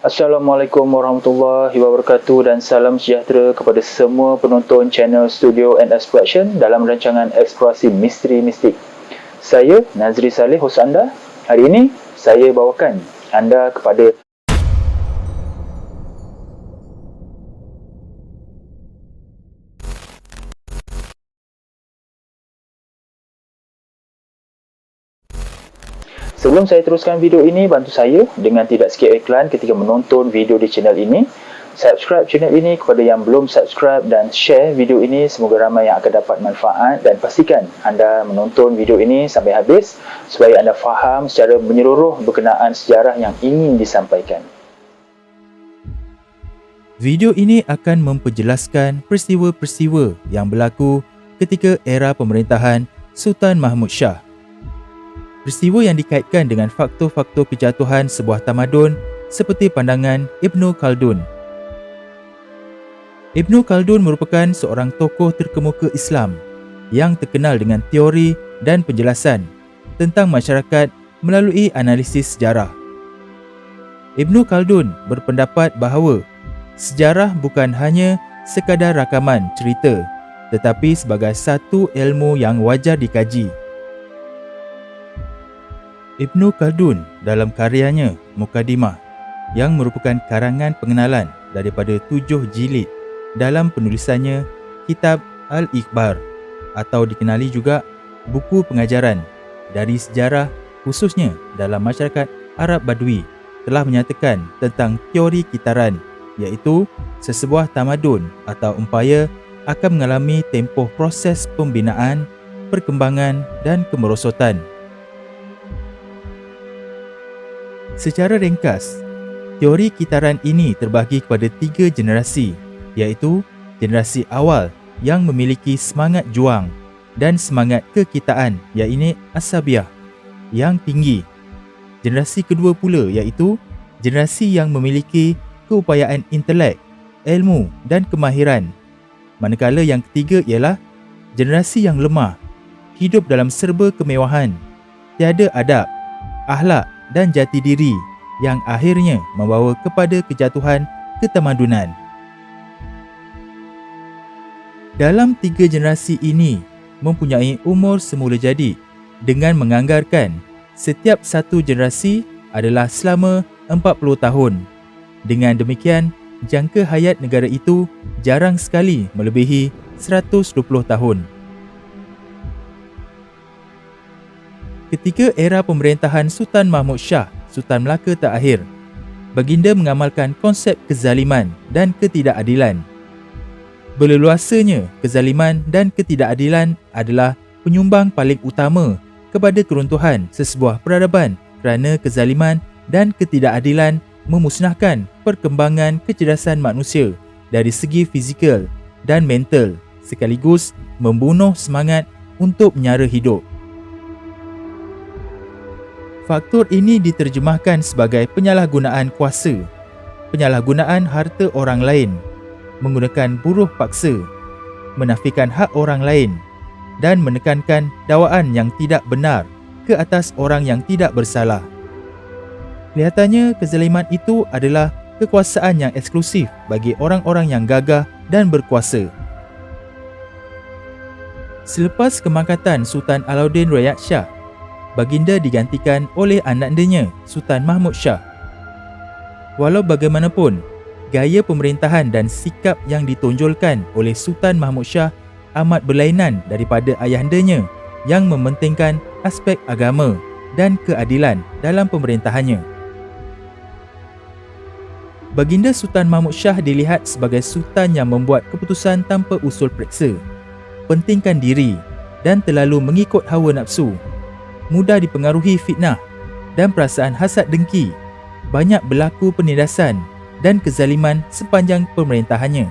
Assalamualaikum warahmatullahi wabarakatuh dan salam sejahtera kepada semua penonton channel Studio and Exploration dalam rancangan Eksplorasi Misteri Mistik. Saya Nazri Saleh, hos anda. Hari ini saya bawakan anda kepada Sebelum saya teruskan video ini, bantu saya dengan tidak skip iklan ketika menonton video di channel ini. Subscribe channel ini kepada yang belum subscribe dan share video ini, semoga ramai yang akan dapat manfaat, dan pastikan anda menonton video ini sampai habis supaya anda faham secara menyeluruh berkenaan sejarah yang ingin disampaikan. Video ini akan memperjelaskan peristiwa-peristiwa yang berlaku ketika era pemerintahan Sultan Mahmud Shah. Peristiwa yang dikaitkan dengan faktor-faktor kejatuhan sebuah tamadun seperti pandangan Ibnu Khaldun. Ibnu Khaldun merupakan seorang tokoh terkemuka Islam yang terkenal dengan teori dan penjelasan tentang masyarakat melalui analisis sejarah. Ibnu Khaldun berpendapat bahawa sejarah bukan hanya sekadar rakaman cerita tetapi sebagai satu ilmu yang wajar dikaji. Ibnu Khaldun dalam karyanya Muqaddimah yang merupakan karangan pengenalan daripada 7 jilid dalam penulisannya Kitab Al-Ikhbar atau dikenali juga buku pengajaran dari sejarah khususnya dalam masyarakat Arab Badui telah menyatakan tentang teori kitaran, iaitu sesebuah tamadun atau empayar akan mengalami tempoh proses pembinaan, perkembangan dan kemerosotan. Secara ringkas, teori kitaran ini terbahagi kepada 3 generasi, iaitu generasi awal yang memiliki semangat juang dan semangat kekitaan, iaitu Asabiyah yang tinggi. Generasi kedua pula iaitu generasi yang memiliki keupayaan intelek, ilmu dan kemahiran. Manakala yang ketiga ialah generasi yang lemah, hidup dalam serba kemewahan, tiada adab, akhlak dan jati diri yang akhirnya membawa kepada kejatuhan ketamadunan. Dalam 3 generasi ini mempunyai umur semula jadi dengan menganggarkan setiap satu generasi adalah selama 40 tahun. Dengan demikian, jangka hayat negara itu jarang sekali melebihi 120 tahun. Ketika era pemerintahan Sultan Mahmud Shah, Sultan Melaka terakhir, baginda mengamalkan konsep kezaliman dan ketidakadilan. Berleluasanya kezaliman dan ketidakadilan adalah penyumbang paling utama kepada keruntuhan sesebuah peradaban kerana kezaliman dan ketidakadilan memusnahkan perkembangan kecerdasan manusia dari segi fizikal dan mental sekaligus membunuh semangat untuk menyara hidup. Faktor ini diterjemahkan sebagai penyalahgunaan kuasa, penyalahgunaan harta orang lain, menggunakan buruh paksa, menafikan hak orang lain dan menekankan dakwaan yang tidak benar ke atas orang yang tidak bersalah. Kelihatannya kezaliman itu adalah kekuasaan yang eksklusif bagi orang-orang yang gagah dan berkuasa. Selepas kemangkatan Sultan Alauddin Rayat Shah, baginda digantikan oleh anaknya Sultan Mahmud Shah. Walau bagaimanapun, gaya pemerintahan dan sikap yang ditonjolkan oleh Sultan Mahmud Shah amat berlainan daripada ayahandanya yang mementingkan aspek agama dan keadilan dalam pemerintahannya. Baginda Sultan Mahmud Shah dilihat sebagai sultan yang membuat keputusan tanpa usul periksa, pentingkan diri dan terlalu mengikut hawa nafsu, mudah dipengaruhi fitnah dan perasaan hasad dengki, banyak berlaku penindasan dan kezaliman sepanjang pemerintahannya.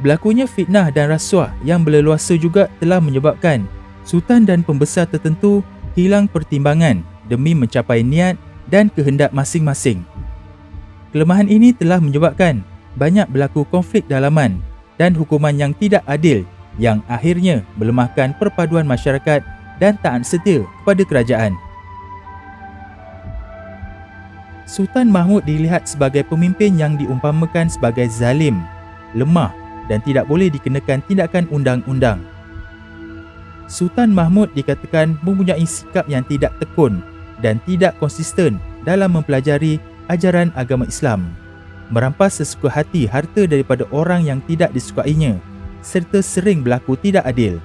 Berlakunya fitnah dan rasuah yang berleluasa juga telah menyebabkan sultan dan pembesar tertentu hilang pertimbangan demi mencapai niat dan kehendak masing-masing. Kelemahan ini telah menyebabkan banyak berlaku konflik dalaman dan hukuman yang tidak adil yang akhirnya melemahkan perpaduan masyarakat dan taat setia kepada kerajaan. Sultan Mahmud dilihat sebagai pemimpin yang diumpamakan sebagai zalim, lemah dan tidak boleh dikenakan tindakan undang-undang. Sultan Mahmud dikatakan mempunyai sikap yang tidak tekun dan tidak konsisten dalam mempelajari ajaran agama Islam, merampas sesuka hati harta daripada orang yang tidak disukainya serta sering berlaku tidak adil.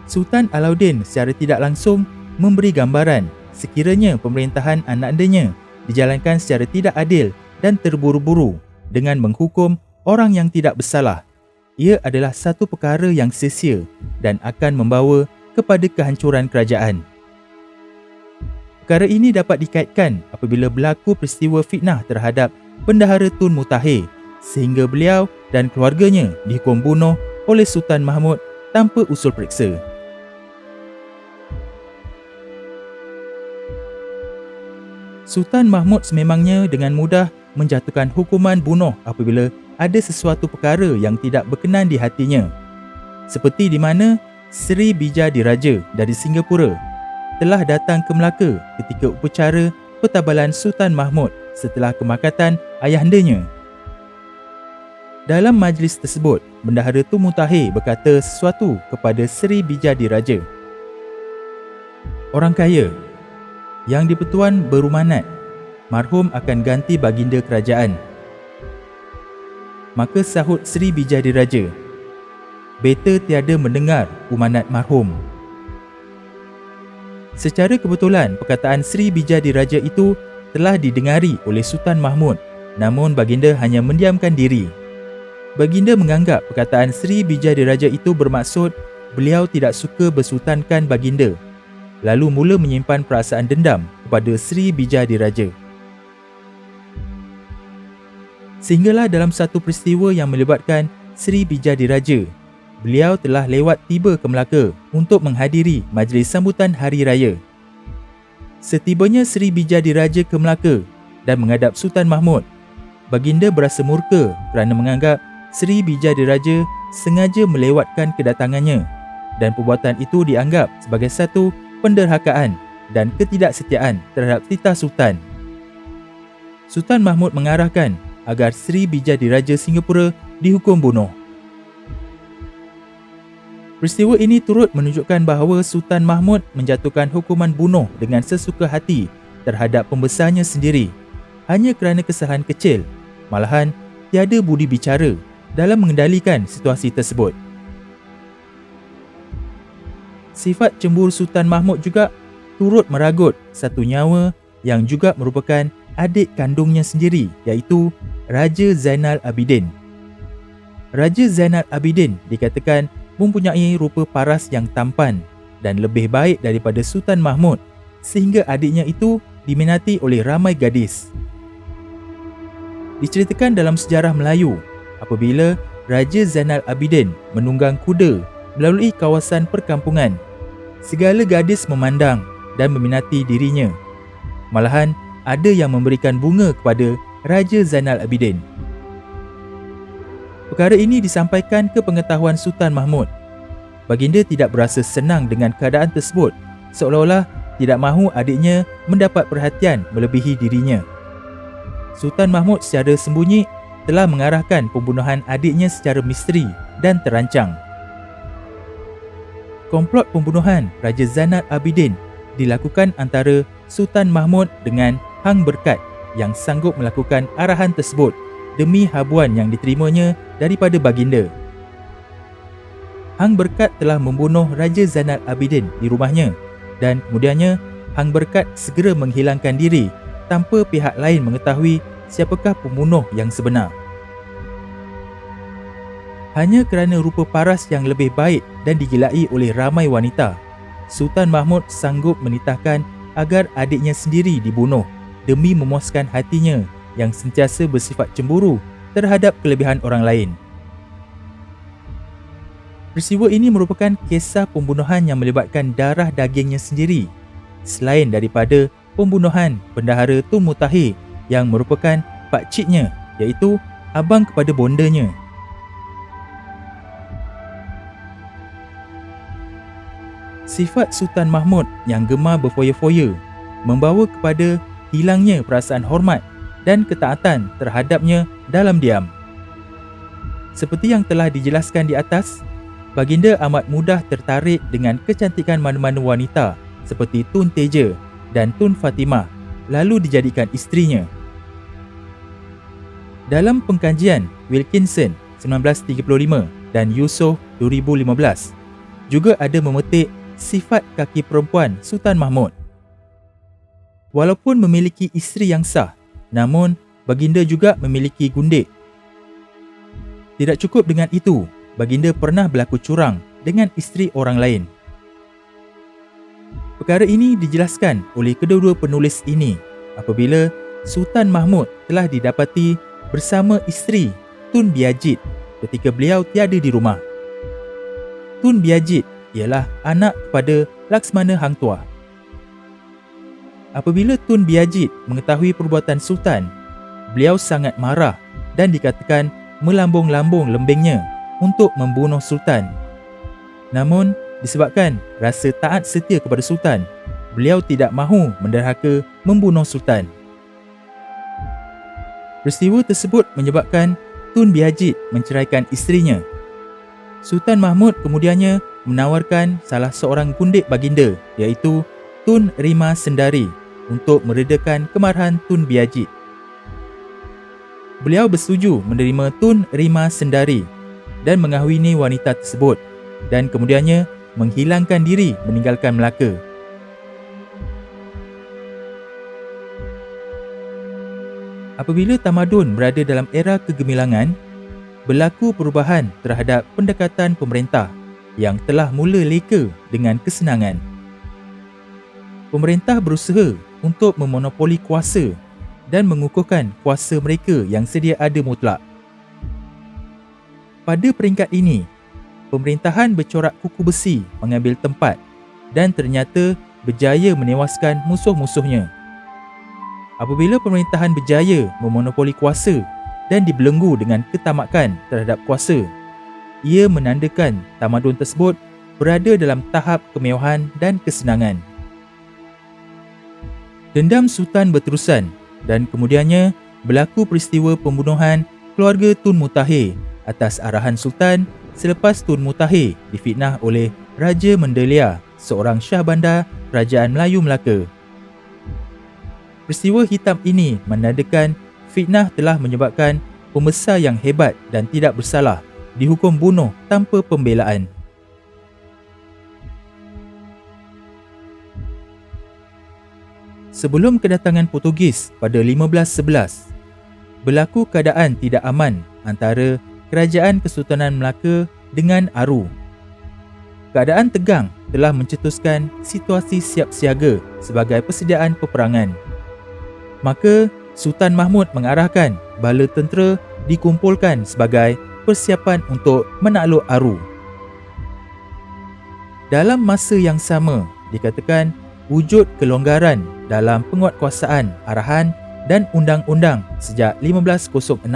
Sultan Alauddin secara tidak langsung memberi gambaran sekiranya pemerintahan anandanya dijalankan secara tidak adil dan terburu-buru dengan menghukum orang yang tidak bersalah. Ia adalah satu perkara yang sia-sia dan akan membawa kepada kehancuran kerajaan. Perkara ini dapat dikaitkan apabila berlaku peristiwa fitnah terhadap Bendahara Tun Mutahir sehingga beliau dan keluarganya dihukum bunuh oleh Sultan Mahmud tanpa usul periksa. Sultan Mahmud sememangnya dengan mudah menjatuhkan hukuman bunuh apabila ada sesuatu perkara yang tidak berkenan di hatinya, seperti di mana Sri Bijadiraja dari Singapura telah datang ke Melaka ketika upacara pertabalan Sultan Mahmud setelah kemakatan ayahandanya. Dalam majlis tersebut, Bendahara Tun Mutahir berkata sesuatu kepada Sri Bijadiraja. Orang kaya yang di-Pertuan berumanat, marhum akan ganti baginda kerajaan. Maka sahut Sri Bijadiraja, beta tiada mendengar umanat marhum. Secara kebetulan, perkataan Sri Bijadiraja itu telah didengari oleh Sultan Mahmud, namun baginda hanya mendiamkan diri. Baginda menganggap perkataan Sri Bijadiraja itu bermaksud beliau tidak suka bersultankan baginda, lalu mula menyimpan perasaan dendam kepada Sri Bijadiraja. Sehinggalah dalam satu peristiwa yang melibatkan Sri Bijadiraja, beliau telah lewat tiba ke Melaka untuk menghadiri majlis sambutan Hari Raya. Setibanya Sri Bijadiraja ke Melaka dan menghadap Sultan Mahmud, baginda berasa murka kerana menganggap Sri Bijadiraja sengaja melewatkan kedatangannya dan perbuatan itu dianggap sebagai satu penderhakaan dan ketidaksetiaan terhadap titah Sultan. Sultan Mahmud mengarahkan agar Sri Bijadiraja Singapura dihukum bunuh. Peristiwa ini turut menunjukkan bahawa Sultan Mahmud menjatuhkan hukuman bunuh dengan sesuka hati terhadap pembesarnya sendiri hanya kerana kesalahan kecil, malahan tiada budi bicara dalam mengendalikan situasi tersebut. Sifat cemburu Sultan Mahmud juga turut meragut satu nyawa yang juga merupakan adik kandungnya sendiri, iaitu Raja Zainal Abidin. Raja Zainal Abidin dikatakan mempunyai rupa paras yang tampan dan lebih baik daripada Sultan Mahmud, sehingga adiknya itu diminati oleh ramai gadis. Diceritakan dalam sejarah Melayu, apabila Raja Zainal Abidin menunggang kuda melalui kawasan perkampungan, segala gadis memandang dan meminati dirinya. Malahan ada yang memberikan bunga kepada Raja Zainal Abidin. Perkara ini disampaikan ke pengetahuan Sultan Mahmud. Baginda tidak berasa senang dengan keadaan tersebut, seolah-olah tidak mahu adiknya mendapat perhatian melebihi dirinya. Sultan Mahmud secara sembunyi telah mengarahkan pembunuhan adiknya secara misteri dan terancang. Komplot pembunuhan Raja Zainal Abidin dilakukan antara Sultan Mahmud dengan Hang Berkat yang sanggup melakukan arahan tersebut demi habuan yang diterimanya daripada baginda. Hang Berkat telah membunuh Raja Zainal Abidin di rumahnya dan kemudiannya Hang Berkat segera menghilangkan diri tanpa pihak lain mengetahui siapakah pembunuh yang sebenar. Hanya kerana rupa paras yang lebih baik dan digilai oleh ramai wanita, Sultan Mahmud sanggup menitahkan agar adiknya sendiri dibunuh demi memuaskan hatinya yang sentiasa bersifat cemburu terhadap kelebihan orang lain. Peristiwa ini merupakan kisah pembunuhan yang melibatkan darah dagingnya sendiri, selain daripada pembunuhan Bendahara Tun Mutahir yang merupakan pakciknya, iaitu abang kepada bondanya. Sifat Sultan Mahmud yang gemar berfoya-foya membawa kepada hilangnya perasaan hormat dan ketaatan terhadapnya dalam diam. Seperti yang telah dijelaskan di atas, baginda amat mudah tertarik dengan kecantikan mana-mana wanita seperti Tun Teja dan Tun Fatimah, lalu dijadikan isterinya. Dalam pengkajian Wilkinson 1935 dan Yusof 2015, juga ada memetik sifat kaki perempuan Sultan Mahmud. Walaupun memiliki isteri yang sah, namun baginda juga memiliki gundik. Tidak cukup dengan itu, baginda pernah berlaku curang dengan isteri orang lain. Perkara ini dijelaskan oleh kedua-dua penulis ini apabila Sultan Mahmud telah didapati bersama isteri Tun Biajit ketika beliau tiada di rumah. Tun Biajit ialah anak kepada Laksmana Hang Tuah. Apabila Tun Biajit mengetahui perbuatan Sultan, beliau sangat marah dan dikatakan melambung-lambung lembingnya untuk membunuh Sultan. Namun, disebabkan rasa taat setia kepada Sultan, beliau tidak mahu menderhaka membunuh Sultan. Peristiwa tersebut menyebabkan Tun Biajit menceraikan isterinya. Sultan Mahmud kemudiannya menawarkan salah seorang gundik baginda, iaitu Tun Rima Sendari, untuk meredakan kemarahan Tun Biajit. Beliau bersetuju menerima Tun Rima Sendari dan mengahwini wanita tersebut, dan kemudiannya menghilangkan diri meninggalkan Melaka. Apabila tamadun berada dalam era kegemilangan, berlaku perubahan terhadap pendekatan pemerintah yang telah mula leka dengan kesenangan. Pemerintah berusaha untuk memonopoli kuasa dan mengukuhkan kuasa mereka yang sedia ada mutlak. Pada peringkat ini, pemerintahan bercorak kuku besi mengambil tempat dan ternyata berjaya menewaskan musuh-musuhnya. Apabila pemerintahan berjaya memonopoli kuasa dan dibelenggu dengan ketamakan terhadap kuasa, ia menandakan tamadun tersebut berada dalam tahap kemewahan dan kesenangan. Dendam Sultan berterusan dan kemudiannya berlaku peristiwa pembunuhan keluarga Tun Mutahir atas arahan Sultan selepas Tun Mutahir difitnah oleh Raja Mendelia, seorang syah bandar Kerajaan Melayu Melaka. Peristiwa hitam ini menandakan fitnah telah menyebabkan pembesar yang hebat dan tidak bersalah dihukum bunuh tanpa pembelaan. Sebelum kedatangan Portugis pada 1511, berlaku keadaan tidak aman antara Kerajaan Kesultanan Melaka dengan Aru. Keadaan tegang telah mencetuskan situasi siap siaga sebagai persediaan peperangan. Maka Sultan Mahmud mengarahkan bala tentera dikumpulkan sebagai persiapan untuk menakluk Aru. Dalam masa yang sama, dikatakan wujud kelonggaran dalam penguatkuasaan arahan dan undang-undang sejak 1506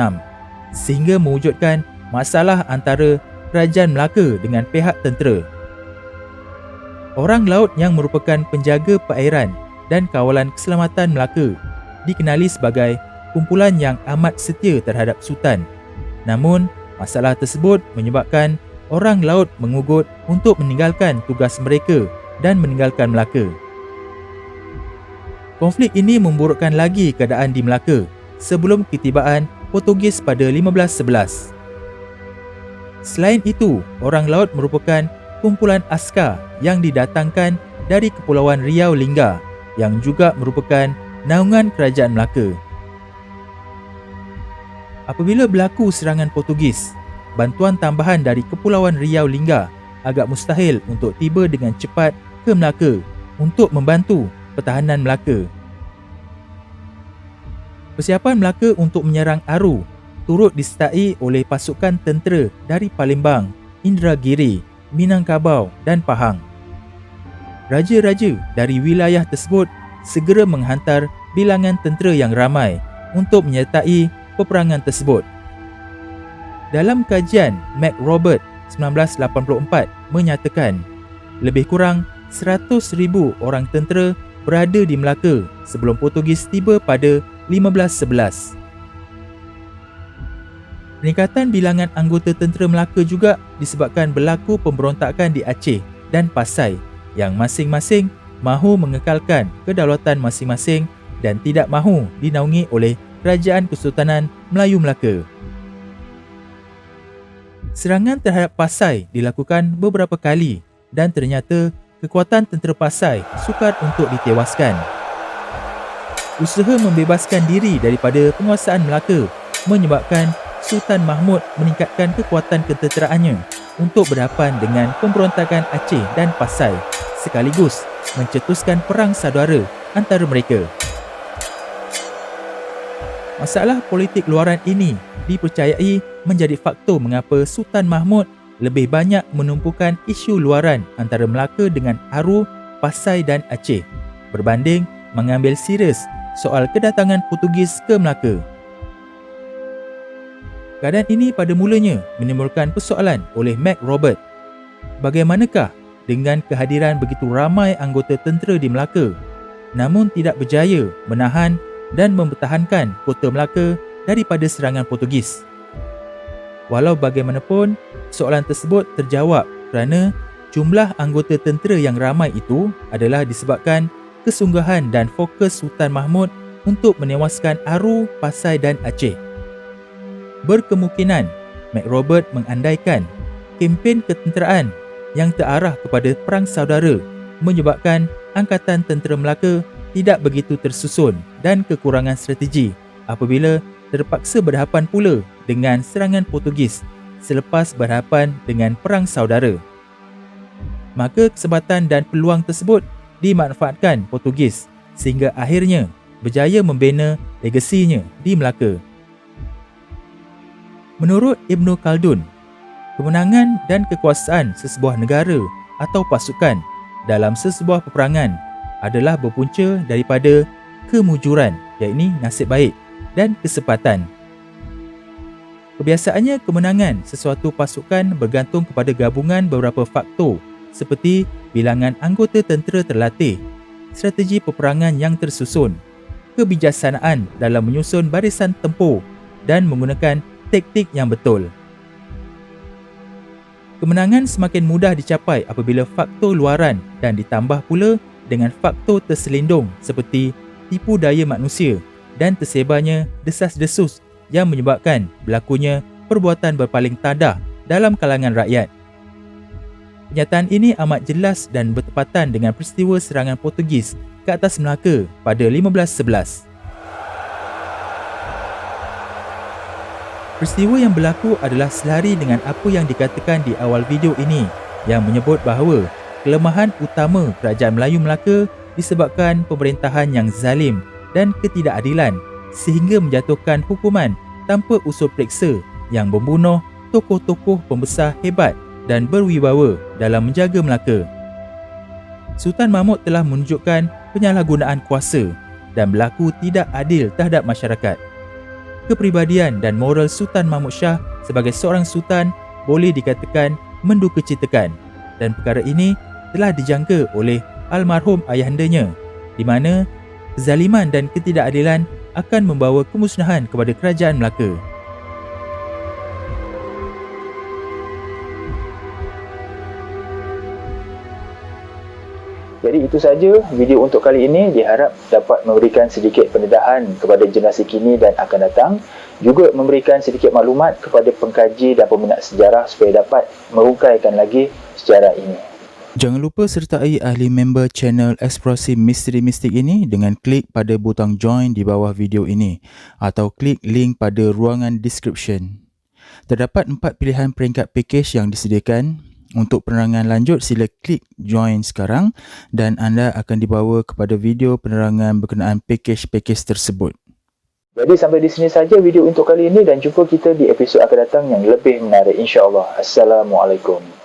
sehingga mewujudkan masalah antara Kerajaan Melaka dengan pihak tentera. Orang laut yang merupakan penjaga perairan dan kawalan keselamatan Melaka dikenali sebagai kumpulan yang amat setia terhadap Sultan. Namun, masalah tersebut menyebabkan orang laut mengugut untuk meninggalkan tugas mereka dan meninggalkan Melaka. Konflik ini memburukkan lagi keadaan di Melaka sebelum ketibaan Portugis pada 1511. Selain itu, orang laut merupakan kumpulan askar yang didatangkan dari Kepulauan Riau Lingga yang juga merupakan naungan Kerajaan Melaka. Apabila berlaku serangan Portugis, bantuan tambahan dari Kepulauan Riau Lingga agak mustahil untuk tiba dengan cepat ke Melaka untuk membantu pertahanan Melaka. Persiapan Melaka untuk menyerang Aru turut disertai oleh pasukan tentera dari Palembang, Indragiri, Minangkabau dan Pahang. Raja-raja dari wilayah tersebut segera menghantar bilangan tentera yang ramai untuk menyertai peperangan tersebut. Dalam kajian MacRobert 1984 menyatakan lebih kurang 100,000 orang tentera berada di Melaka sebelum Portugis tiba pada 1511. Peningkatan bilangan anggota tentera Melaka juga disebabkan berlaku pemberontakan di Aceh dan Pasai yang masing-masing mahu mengekalkan kedaulatan masing-masing dan tidak mahu dinaungi oleh Kerajaan Kesultanan Melayu Melaka. Serangan terhadap Pasai dilakukan beberapa kali dan ternyata kekuatan tentera Pasai sukar untuk ditewaskan. Usaha membebaskan diri daripada penguasaan Melaka menyebabkan Sultan Mahmud meningkatkan kekuatan ketenteraannya untuk berhadapan dengan pemberontakan Aceh dan Pasai sekaligus mencetuskan perang saudara antara mereka. Masalah politik luaran ini dipercayai menjadi faktor mengapa Sultan Mahmud lebih banyak menumpukan isu luaran antara Melaka dengan Aru, Pasai dan Aceh berbanding mengambil serius soal kedatangan Portugis ke Melaka. Keadaan ini pada mulanya menimbulkan persoalan oleh Mac Robert. Bagaimanakah dengan kehadiran begitu ramai anggota tentera di Melaka namun tidak berjaya menahan dan mempertahankan kota Melaka daripada serangan Portugis? Walau bagaimanapun, soalan tersebut terjawab kerana jumlah anggota tentera yang ramai itu adalah disebabkan kesungguhan dan fokus Sultan Mahmud untuk menewaskan Aru, Pasai dan Aceh. Berkemungkinan, Mac Robert mengandaikan kempen ketenteraan yang terarah kepada perang saudara menyebabkan Angkatan Tentera Melaka tidak begitu tersusun dan kekurangan strategi apabila terpaksa berhadapan pula dengan serangan Portugis selepas berhadapan dengan perang saudara. Maka kesempatan dan peluang tersebut dimanfaatkan Portugis sehingga akhirnya berjaya membina legasinya di Melaka. Menurut Ibn Khaldun, kemenangan dan kekuasaan sesebuah negara atau pasukan dalam sesebuah peperangan adalah berpunca daripada kemujuran, iaitu nasib baik dan kesempatan. Kebiasaannya kemenangan sesuatu pasukan bergantung kepada gabungan beberapa faktor seperti bilangan anggota tentera terlatih, strategi peperangan yang tersusun, kebijaksanaan dalam menyusun barisan tempur dan menggunakan taktik yang betul. Kemenangan semakin mudah dicapai apabila faktor luaran dan ditambah pula dengan faktor terselindung seperti tipu daya manusia dan tersebarnya desas-desus yang menyebabkan berlakunya perbuatan berpaling tadah dalam kalangan rakyat. Kenyataan ini amat jelas dan bertepatan dengan peristiwa serangan Portugis ke atas Melaka pada 1511. Peristiwa yang berlaku adalah selari dengan apa yang dikatakan di awal video ini yang menyebut bahawa kelemahan utama Kerajaan Melayu Melaka disebabkan pemerintahan yang zalim dan ketidakadilan sehingga menjatuhkan hukuman tanpa usul periksa yang membunuh tokoh-tokoh pembesar hebat dan berwibawa dalam menjaga Melaka. Sultan Mahmud telah menunjukkan penyalahgunaan kuasa dan berlaku tidak adil terhadap masyarakat. Kepribadian dan moral Sultan Mahmud Shah sebagai seorang sultan boleh dikatakan mendukacitakan dan perkara ini telah dijangka oleh almarhum ayahandanya di mana kezaliman dan ketidakadilan akan membawa kemusnahan kepada kerajaan Melaka. Jadi itu saja video untuk kali ini, diharap dapat memberikan sedikit pendedahan kepada generasi kini dan akan datang, juga memberikan sedikit maklumat kepada pengkaji dan peminat sejarah supaya dapat merungkaikan lagi sejarah ini. Jangan lupa sertai ahli member channel Eksplorasi Misteri Mistik ini dengan klik pada butang join di bawah video ini atau klik link pada ruangan description. Terdapat 4 pilihan peringkat package yang disediakan. Untuk penerangan lanjut sila klik join sekarang dan anda akan dibawa kepada video penerangan berkenaan package-package tersebut. Jadi sampai di sini saja video untuk kali ini dan jumpa kita di episod akan datang yang lebih menarik insya-Allah. Assalamualaikum.